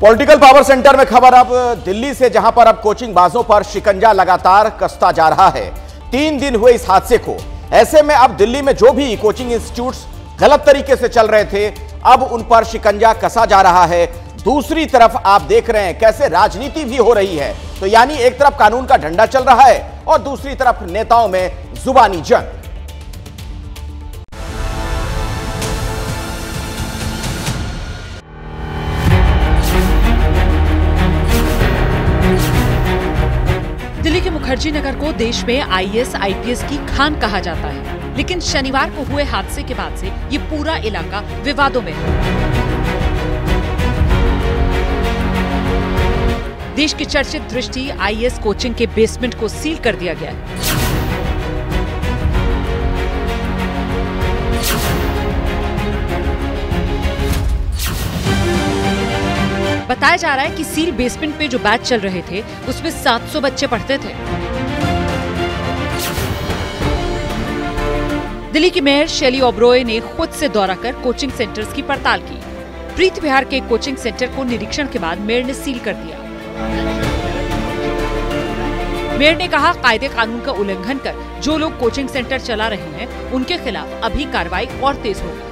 Political power centre में खबर अब दिल्ली से, जहां पर अब कोचिंग बाजों पर शिकंजा लगातार कसता जा रहा है। 3 दिन हुए इस हादसे को। ऐसे में अब दिल्ली में जो भी कोचिंग इंस्टीट्यूट्स गलत तरीके से चल रहे थे, अब उन पर शिकंजा कसा जा रहा है। दूसरी तरफ आप देख रहे हैं कैसे राजनीति भी हो रही है। तो यानी एक तरफ कानून का डंडा चल रहा है और दूसरी तरफ नेताओं में जुबानी जंग। दिल्ली के मुखर्जी नगर को देश में आईएएस आईपीएस की खान कहा जाता है, लेकिन शनिवार को हुए हादसे के बाद से ये पूरा इलाका विवादों में है। देश की चर्चित दृष्टि आईएएस कोचिंग के बेसमेंट को सील कर दिया गया है। बताया जा रहा है कि सील बेसमेंट में जो बैच चल रहे थे उसमें 700 बच्चे पढ़ते थे। दिल्ली की मेयर शैली ओबरॉय ने खुद से दौरा कर कोचिंग सेंटर्स की पड़ताल की। प्रीत विहार के कोचिंग सेंटर को निरीक्षण के बाद मेयर ने सील कर दिया। मेयर ने कहा, कायदे कानून का उल्लंघन कर जो लोग कोचिंग सेंटर चला रहे हैं उनके खिलाफ अभी कार्रवाई और तेज होगी।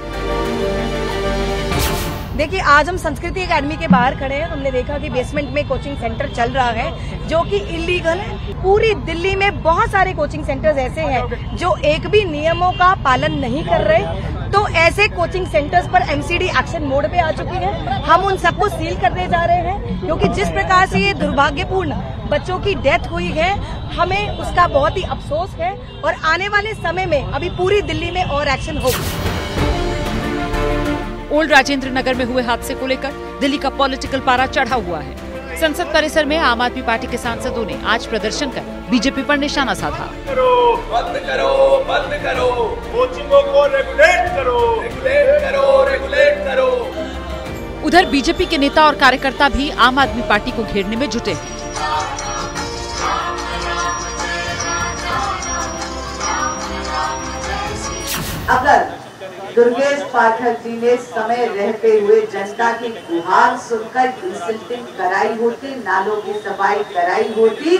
देखिए, आज हम संस्कृति एकेडमी के बाहर खड़े हैं। हमने देखा कि बेसमेंट में कोचिंग सेंटर चल रहा है जो कि इलीगल है। पूरी दिल्ली में बहुत सारे कोचिंग सेंटर्स ऐसे हैं जो एक भी नियमों का पालन नहीं कर रहे। तो ऐसे कोचिंग सेंटर्स पर एमसीडी एक्शन मोड पे आ चुकी है। हम उन सबको सील करने जा रहे हैं, क्योंकि जिस प्रकार से ये दुर्भाग्यपूर्ण बच्चों की डेथ हुई है, हमें उसका बहुत ही अफसोस है। और आने वाले समय में अभी पूरी दिल्ली में और एक्शन होगा। ओल्ड राजेंद्र नगर में हुए हादसे को लेकर दिल्ली का पॉलिटिकल पारा चढ़ा हुआ है। संसद परिसर में आम आदमी पार्टी के सांसदों ने आज प्रदर्शन कर बीजेपी पर निशाना साधा। बंद करो, कोचिंगों को रेगुलेट करो। उधर बीजेपी के नेता और कार्यकर्ता भी आम आदमी पार्टी को घेरने में जुटे हैं। अगर दुर्गेश पाठक जी ने समय रहते हुए जनता की गुहार सुनकर डिसिल्टिंग कराई होती, नालों की सफाई कराई होती,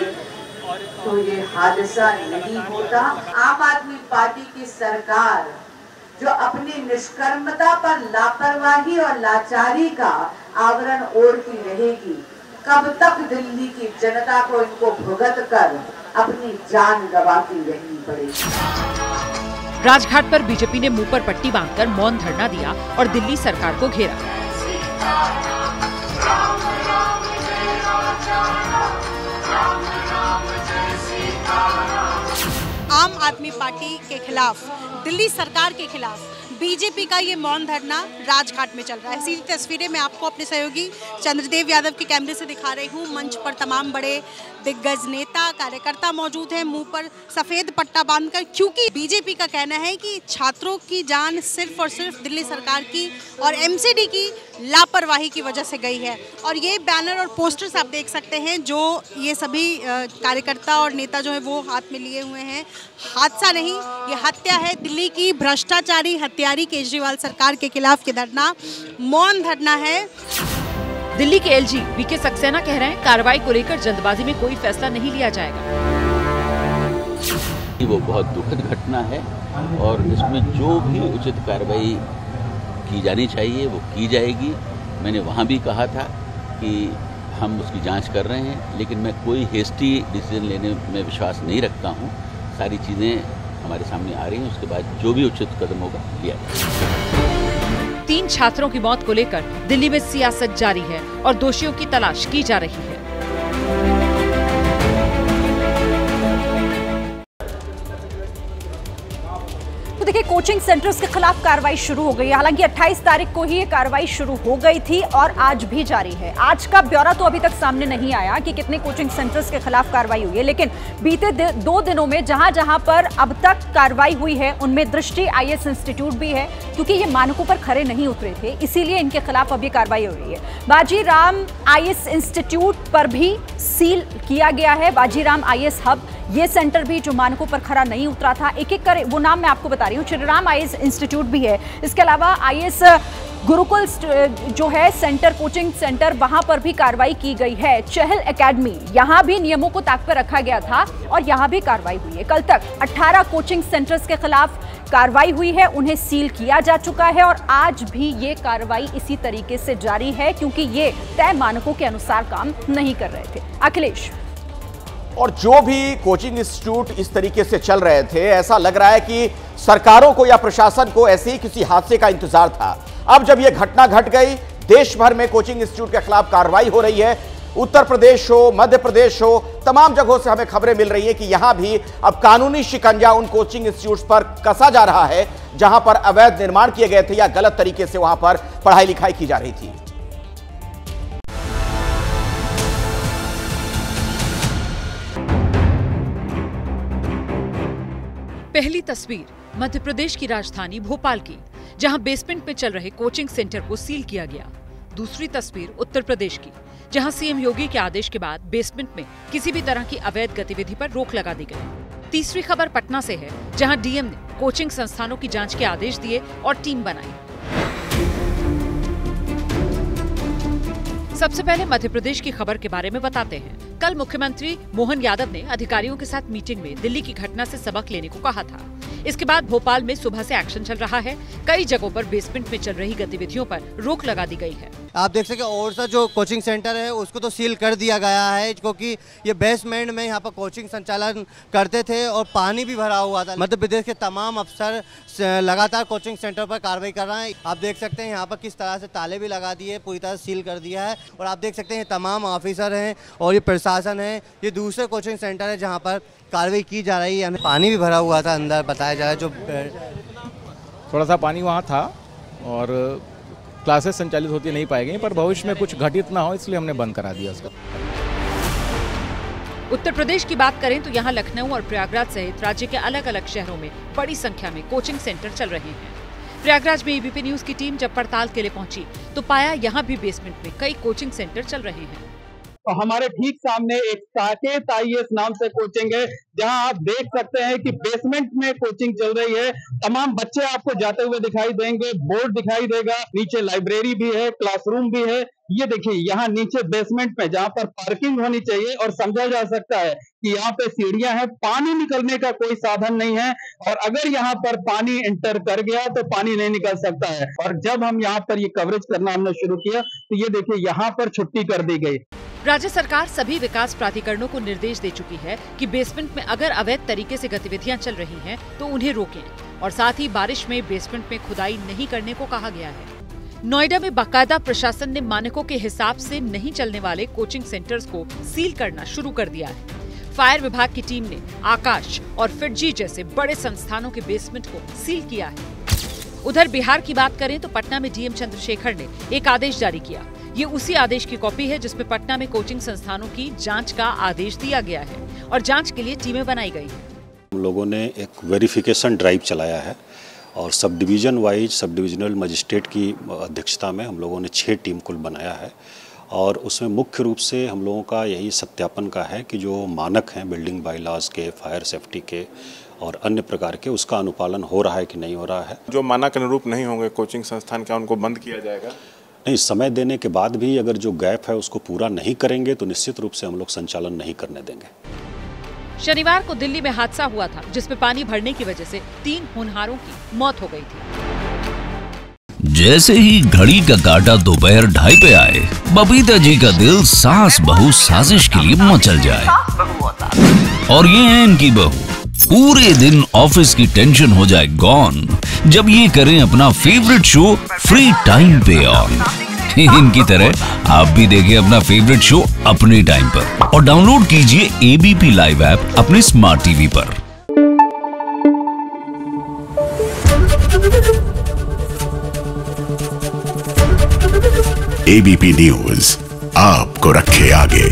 तो ये हादसा नहीं होता। आम आदमी पार्टी की सरकार जो अपनी निष्कर्मता पर लापरवाही और लाचारी का आवरण ओढ़ती रहेगी, कब तक दिल्ली की जनता को इनको भुगत कर अपनी जान गंवाती रहनी पड़ेगी। राजघाट पर बीजेपी ने मुंह पर पट्टी बांधकर मौन धरना दिया और दिल्ली सरकार को घेरा। आम आदमी पार्टी के खिलाफ, दिल्ली सरकार के खिलाफ बीजेपी का ये मौन धरना राजघाट में चल रहा है। सीधी तस्वीरें मैं आपको अपने सहयोगी चंद्रदेव यादव के कैमरे से दिखा रही हूँ। मंच पर तमाम बड़े दिग्गज नेता कार्यकर्ता मौजूद हैं, मुंह पर सफेद पट्टा बांधकर, क्योंकि बीजेपी का कहना है कि छात्रों की जान सिर्फ और सिर्फ दिल्ली सरकार की और एमसीडी की लापरवाही की वजह से गई है। और ये बैनर और पोस्टर्स आप देख सकते हैं जो ये सभी कार्यकर्ता और नेता जो है वो हाथ में लिए हुए हैं। हादसा नहीं, ये हत्या है। दिल्ली की भ्रष्टाचारी हत्यारी केजरीवाल सरकार के खिलाफ ये धरना, मौन धरना है। दिल्ली के एलजी वीके सक्सेना कह रहे हैं, कार्रवाई को लेकर जल्दबाजी में कोई फैसला नहीं लिया जाएगा। वो बहुत दुखद घटना है और इसमें जो भी उचित कार्रवाई की जानी चाहिए वो की जाएगी। मैंने वहाँ भी कहा था कि हम उसकी जांच कर रहे हैं, लेकिन मैं कोई हेस्टी डिसीजन लेने में विश्वास नहीं रखता हूँ। सारी चीज़ें हमारे सामने आ रही हैं, उसके बाद जो भी उचित कदम होगा लिया जाएगा। 3 छात्रों की मौत को लेकर दिल्ली में सियासत जारी है और दोषियों की तलाश की जा रही है। तो देखिए, कोचिंग सेंटर्स के खिलाफ कार्रवाई शुरू हो गई है। हालांकि 28 तारीख को ही ये कार्रवाई शुरू हो गई थी और आज भी जारी है। आज का ब्यौरा तो अभी तक सामने नहीं आया कि कितने कोचिंग सेंटर्स के खिलाफ कार्रवाई हुई है, लेकिन बीते 2 दिनों में जहां जहां पर अब तक कार्रवाई हुई है उनमें दृष्टि आईएएस इंस्टीट्यूट भी है, क्योंकि ये मानकों पर खरे नहीं उतरे थे, इसीलिए इनके खिलाफ अब ये कार्रवाई हो रही है। बाजीराम आईएएस इंस्टीट्यूट पर भी सील किया गया है। बाजीराम आईएएस हब, ये सेंटर भी जो मानकों पर खरा नहीं उतरा था, एक एक कर वो नाम मैं आपको बता रही हूँ। श्रीराम आईएएस इंस्टीट्यूट भी है, इसके अलावा आईएएस गुरुकुल जो है सेंटर, कोचिंग सेंटर, वहां पर भी कार्रवाई की गई है। चहल एकेडमी, यहां भी नियमों को ताक पर रखा गया था और यहां भी कार्रवाई हुई है। कल तक 18 कोचिंग सेंटर्स के खिलाफ कार्रवाई हुई है, उन्हें सील किया जा चुका है और आज भी ये कार्रवाई इसी तरीके से जारी है क्योंकि ये तय मानकों के अनुसार काम नहीं कर रहे थे। अखिलेश, और जो भी कोचिंग इंस्टीट्यूट इस तरीके से चल रहे थे, ऐसा लग रहा है कि सरकारों को या प्रशासन को ऐसे ही किसी हादसे का इंतजार था। अब जब यह घटना घट गई, देश भर में कोचिंग इंस्टीट्यूट के खिलाफ कार्रवाई हो रही है। उत्तर प्रदेश हो, मध्य प्रदेश हो, तमाम जगहों से हमें खबरें मिल रही है कि यहां भी अब कानूनी शिकंजा उन कोचिंग इंस्टीट्यूट्स पर कसा जा रहा है जहां पर अवैध निर्माण किए गए थे या गलत तरीके से वहां पर पढ़ाई लिखाई की जा रही थी। पहली तस्वीर मध्य प्रदेश की राजधानी भोपाल की, जहां बेसमेंट में चल रहे कोचिंग सेंटर को सील किया गया। दूसरी तस्वीर उत्तर प्रदेश की, जहां सीएम योगी के आदेश के बाद बेसमेंट में किसी भी तरह की अवैध गतिविधि पर रोक लगा दी गई। तीसरी खबर पटना से है, जहां डीएम ने कोचिंग संस्थानों की जांच के आदेश दिए और टीम बनाई। सबसे पहले मध्य प्रदेश की खबर के बारे में बताते हैं। कल मुख्यमंत्री मोहन यादव ने अधिकारियों के साथ मीटिंग में दिल्ली की घटना से सबक लेने को कहा था। इसके बाद भोपाल में सुबह से एक्शन चल रहा है। कई जगहों पर बेसमेंट में चल रही गतिविधियों पर रोक लगा दी गई है। आप देख सकते हैं और सा जो कोचिंग सेंटर है उसको तो सील कर दिया गया है क्योंकि ये बेसमेंट में यहाँ पर कोचिंग संचालन करते थे और पानी भी भरा हुआ था। मध्य प्रदेश के तमाम अफसर लगातार कोचिंग सेंटर पर कार्रवाई कर रहे हैं। आप देख सकते हैं यहाँ पर किस तरह से ताले भी लगा दिए, पूरी तरह सील कर दिया है। और आप देख सकते हैं तमाम ऑफिसर हैं और ये प्रशासन है। ये दूसरे कोचिंग सेंटर है जहाँ पर कार्रवाई की जा रही है। पानी भी भरा हुआ था अंदर, बताया जा रहा है। जो थोड़ा सा पानी वहाँ था और क्लासेस संचालित होती नहीं पाई गई, पर भविष्य में कुछ घटित ना हो इसलिए हमने बंद करा दिया उसको। उत्तर प्रदेश की बात करें तो यहाँ लखनऊ और प्रयागराज सहित राज्य के अलग अलग शहरों में बड़ी संख्या में कोचिंग सेंटर चल रहे हैं। प्रयागराज में एबीपी न्यूज की टीम जब पड़ताल के लिए पहुंची तो पाया यहाँ भी बेसमेंट में कई कोचिंग सेंटर चल रहे हैं। तो हमारे ठीक सामने एक साकेत आईएएस नाम से कोचिंग है, जहां आप देख सकते हैं कि बेसमेंट में कोचिंग चल रही है। तमाम बच्चे आपको जाते हुए दिखाई देंगे, बोर्ड दिखाई देगा, नीचे लाइब्रेरी भी है, क्लासरूम भी है। ये देखिए यहाँ नीचे बेसमेंट में जहां पर पार्किंग होनी चाहिए और समझा जा सकता है कि यहाँ पे सीढ़ियां हैं, पानी निकलने का कोई साधन नहीं है और अगर यहाँ पर पानी एंटर कर गया तो पानी नहीं निकल सकता है। और जब हम यहाँ पर ये कवरेज करना हमने शुरू किया तो ये देखिए यहाँ पर छुट्टी कर दी गई। राज्य सरकार सभी विकास प्राधिकरणों को निर्देश दे चुकी है कि बेसमेंट में अगर अवैध तरीके से गतिविधियां चल रही हैं तो उन्हें रोकें और साथ ही बारिश में बेसमेंट में खुदाई नहीं करने को कहा गया है। नोएडा में बाकायदा प्रशासन ने मानकों के हिसाब से नहीं चलने वाले कोचिंग सेंटर्स को सील करना शुरू कर दिया है। फायर विभाग की टीम ने आकाश और फिटजी जैसे बड़े संस्थानों के बेसमेंट को सील किया है। उधर बिहार की बात करें तो पटना में डीएम चंद्रशेखर ने एक आदेश जारी किया। ये उसी आदेश की कॉपी है जिसमें पटना में कोचिंग संस्थानों की जांच का आदेश दिया गया है और जांच के लिए टीमें बनाई गई हैं। हम लोगों ने एक वेरिफिकेशन ड्राइव चलाया है और sub division wise sub divisional magistrate की अध्यक्षता में हम लोगों ने 6 टीम कुल बनाया है और उसमें मुख्य रूप से हम लोगों का यही सत्यापन का है कि जो मानक हैं बिल्डिंग बायलॉज के, फायर सेफ्टी के और अन्य प्रकार के, उसका अनुपालन हो रहा है कि नहीं हो रहा है। जो मानक अनुरूप नहीं होंगे कोचिंग संस्थान, क्या उनको बंद किया जाएगा? नहीं, समय देने के बाद भी अगर जो गैप है उसको पूरा नहीं करेंगे तो निश्चित रूप से हम लोग संचालन नहीं करने देंगे। शनिवार को दिल्ली में हादसा हुआ था जिसमें पानी भरने की वजह से 3 होनहारों की मौत हो गई थी। जैसे ही घड़ी का काटा दोपहर 2:30 पे आए, बबीता जी का दिल सास बहू साजिश के लिए मचल जाए। और ये है इनकी बहू, पूरे दिन ऑफिस की टेंशन हो जाए गॉन जब ये करें अपना फेवरेट शो फ्री टाइम पे ऑन। इनकी तरह आप भी देखें अपना फेवरेट शो अपने टाइम पर और डाउनलोड कीजिए एबीपी लाइव ऐप अपने स्मार्ट टीवी पर। एबीपी न्यूज आपको रखे आगे।